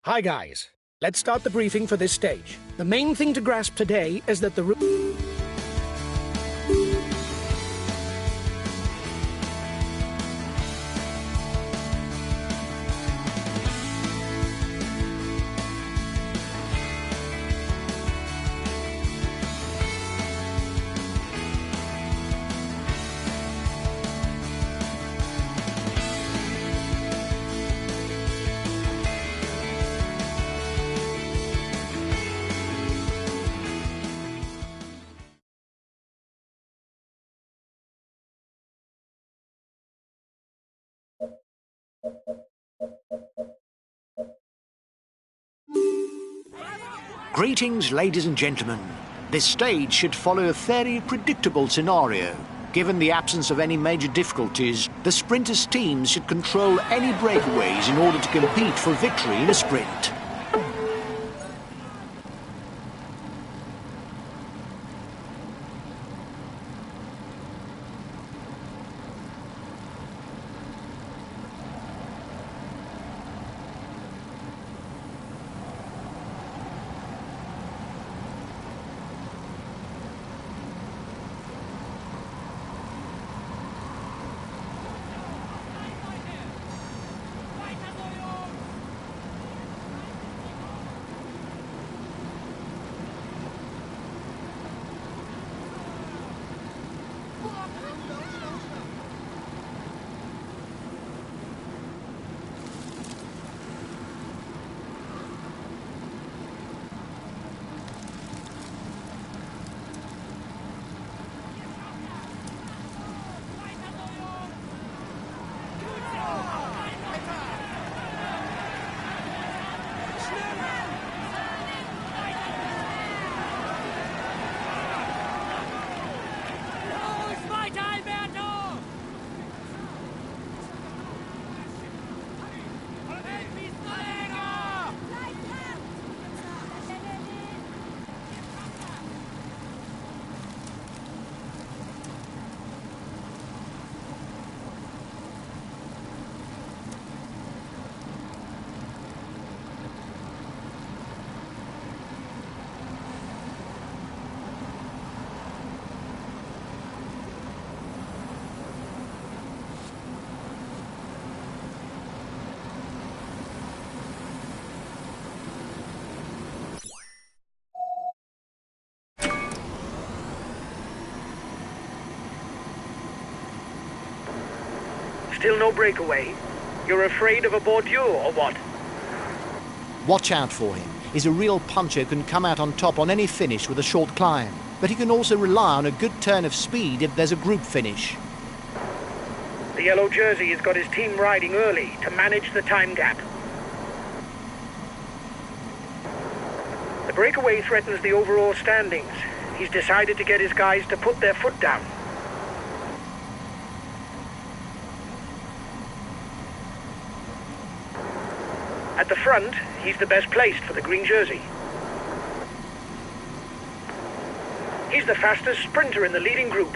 Hi guys, let's start the briefing for this stage. The main thing to grasp today is that the Greetings, ladies and gentlemen. This stage should follow a fairly predictable scenario. Given the absence of any major difficulties, the sprinters' teams should control any breakaways in order to compete for victory in a sprint. Still no breakaway? You're afraid of a Bordeaux or what? Watch out for him. He's a real puncher who can come out on top on any finish with a short climb. But he can also rely on a good turn of speed if there's a group finish. The yellow jersey has got his team riding early to manage the time gap. The breakaway threatens the overall standings. He's decided to get his guys to put their foot down. At the front, he's the best placed for the green jersey. He's the fastest sprinter in the leading group.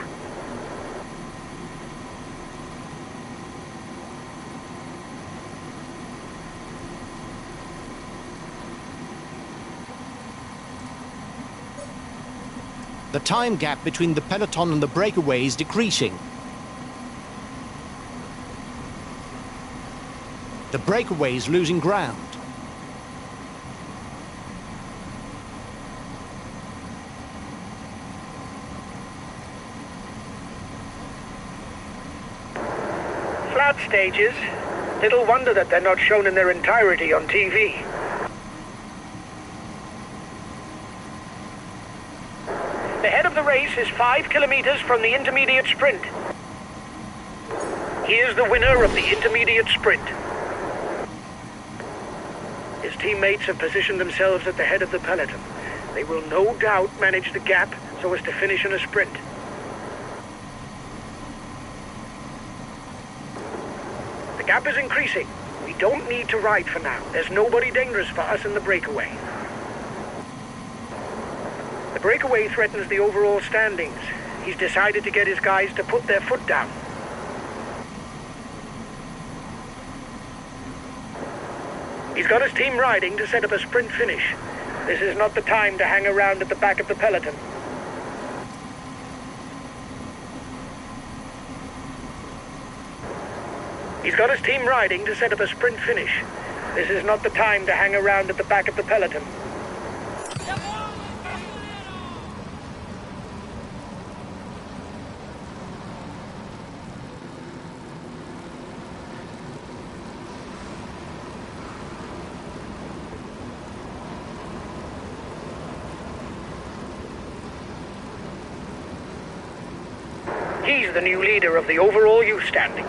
The time gap between the peloton and the breakaway is decreasing. The breakaway is losing ground. Flat stages. Little wonder that they're not shown in their entirety on TV. The head of the race is 5 kilometers from the intermediate sprint. Here's the winner of the intermediate sprint. His teammates have positioned themselves at the head of the peloton. They will no doubt manage the gap so as to finish in a sprint. The gap is increasing. We don't need to ride for now. There's nobody dangerous for us in the breakaway. The breakaway threatens the overall standings. He's decided to get his guys to put their foot down. He's got his team riding to set up a sprint finish. This is not the time to hang around at the back of the peloton. He's got his team riding to set up a sprint finish. This is not the time to hang around at the back of the peloton. He's the new leader of the overall youth standings.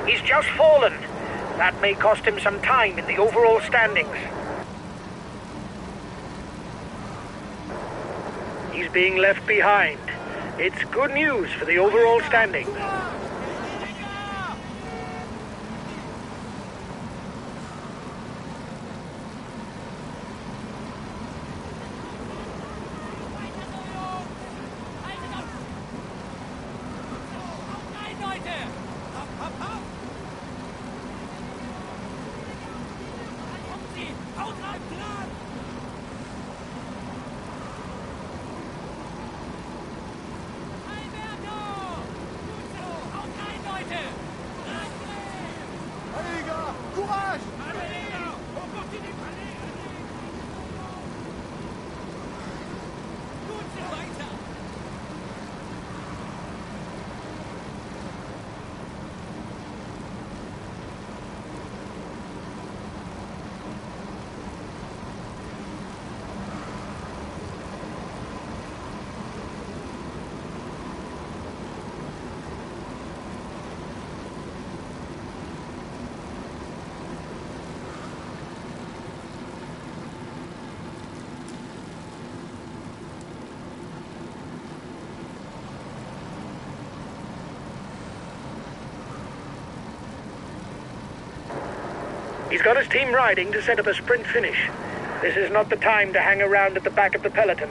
He's just fallen. That may cost him some time in the overall standings. He's being left behind. It's good news for the overall standings. He's got his team riding to set up a sprint finish. This is not the time to hang around at the back of the peloton.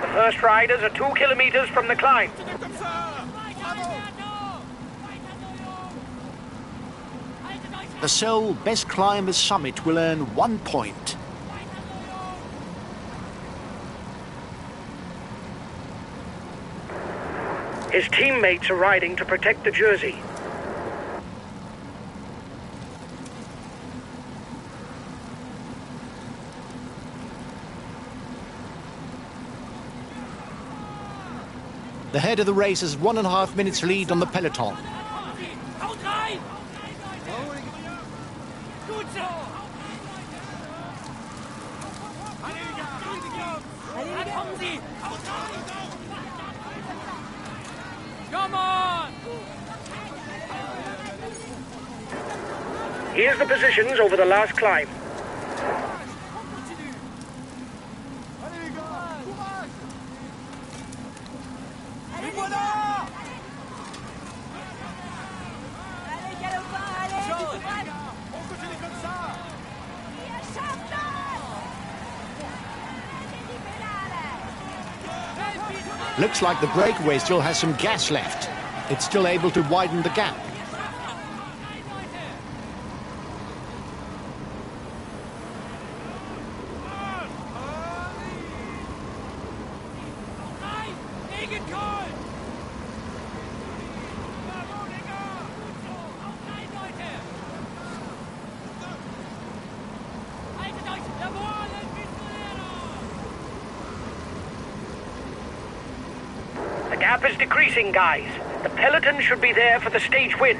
The first riders are 2 kilometers from the climb. The sole best climber's summit will earn 1 point. His teammates are riding to protect the jersey. The head of the race has 1.5 minutes lead on the peloton. Come on! Here's the positions over the last climb. Looks like the breakaway still has some gas left. It's still able to widen the gap. The gap is decreasing, guys. The peloton should be there for the stage win.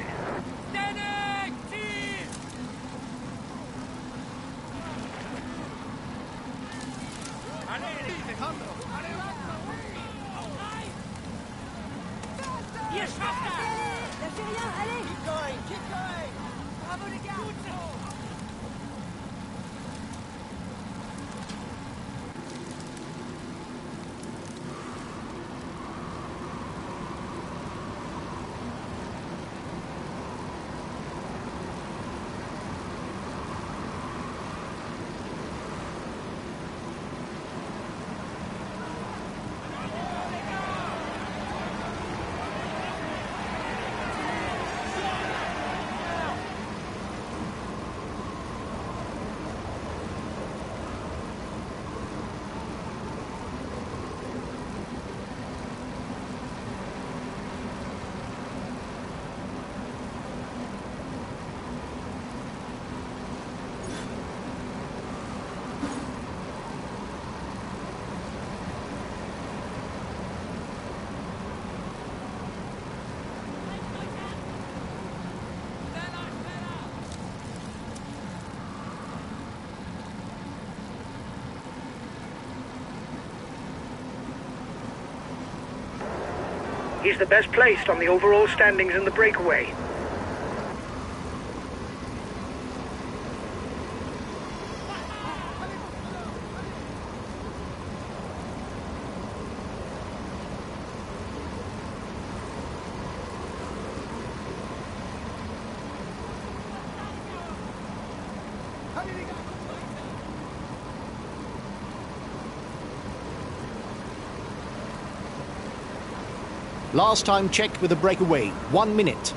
He's the best placed on the overall standings in the breakaway. Last time checked with the breakaway, 1 minute.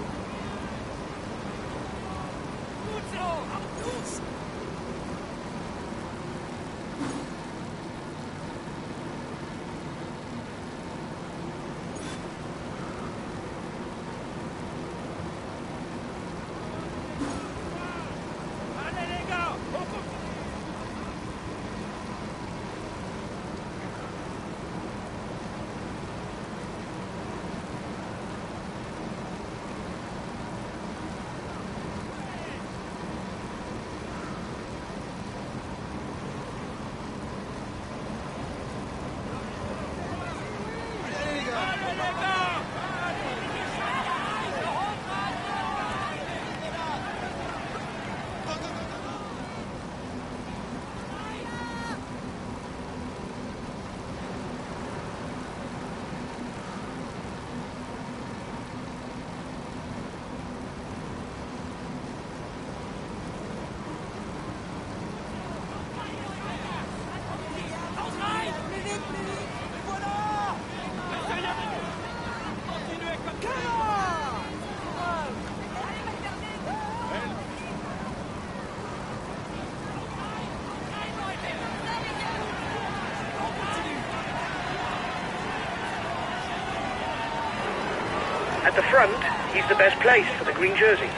At the front, he's the best placed for the green jersey.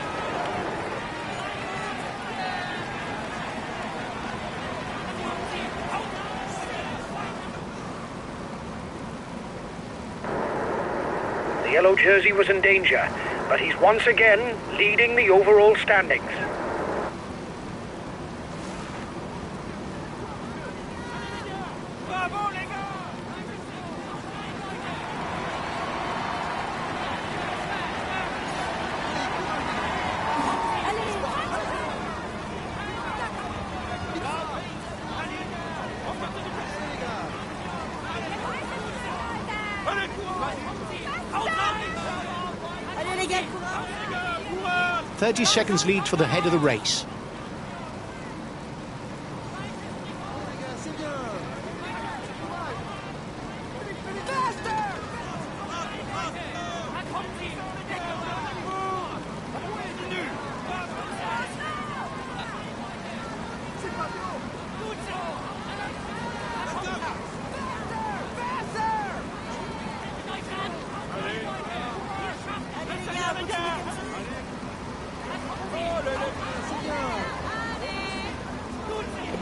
The yellow jersey was in danger, but he's once again leading the overall standings. Allez les gars, courage! 30 seconds lead for the head of the race.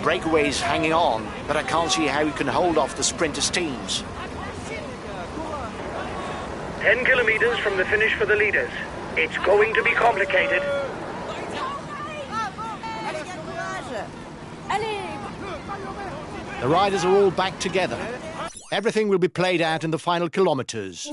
Breakaway's hanging on, but I can't see how he can hold off the sprinters' teams. 10 kilometers from the finish for the leaders. It's going to be complicated. The riders are all back together. Everything will be played out in the final kilometers.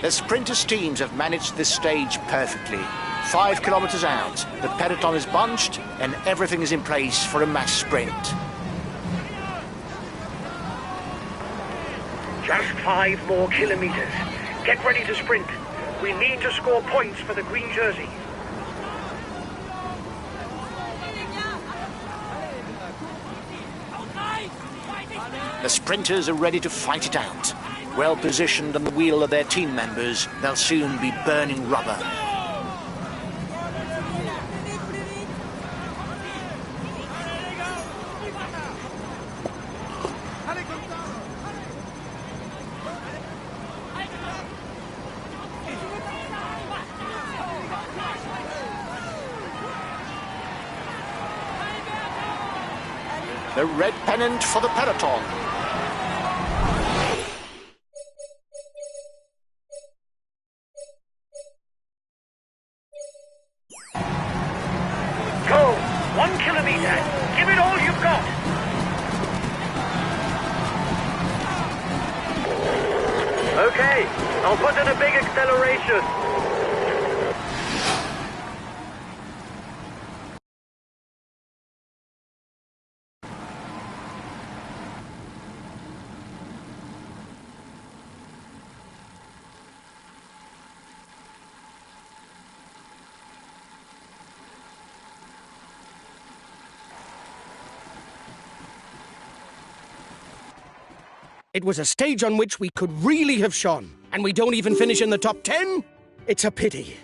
The sprinters' teams have managed this stage perfectly. 5 kilometers out, the peloton is bunched and everything is in place for a mass sprint. Just 5 more kilometers. Get ready to sprint. We need to score points for the green jersey. The sprinters are ready to fight it out. Well positioned on the wheel of their team members, they'll soon be burning rubber. The red pennant for the peloton. Go! 1 kilometer! Give it all you've got! Okay, I'll put in a big acceleration. It was a stage on which we could really have shone, and we don't even finish in the top 10? It's a pity.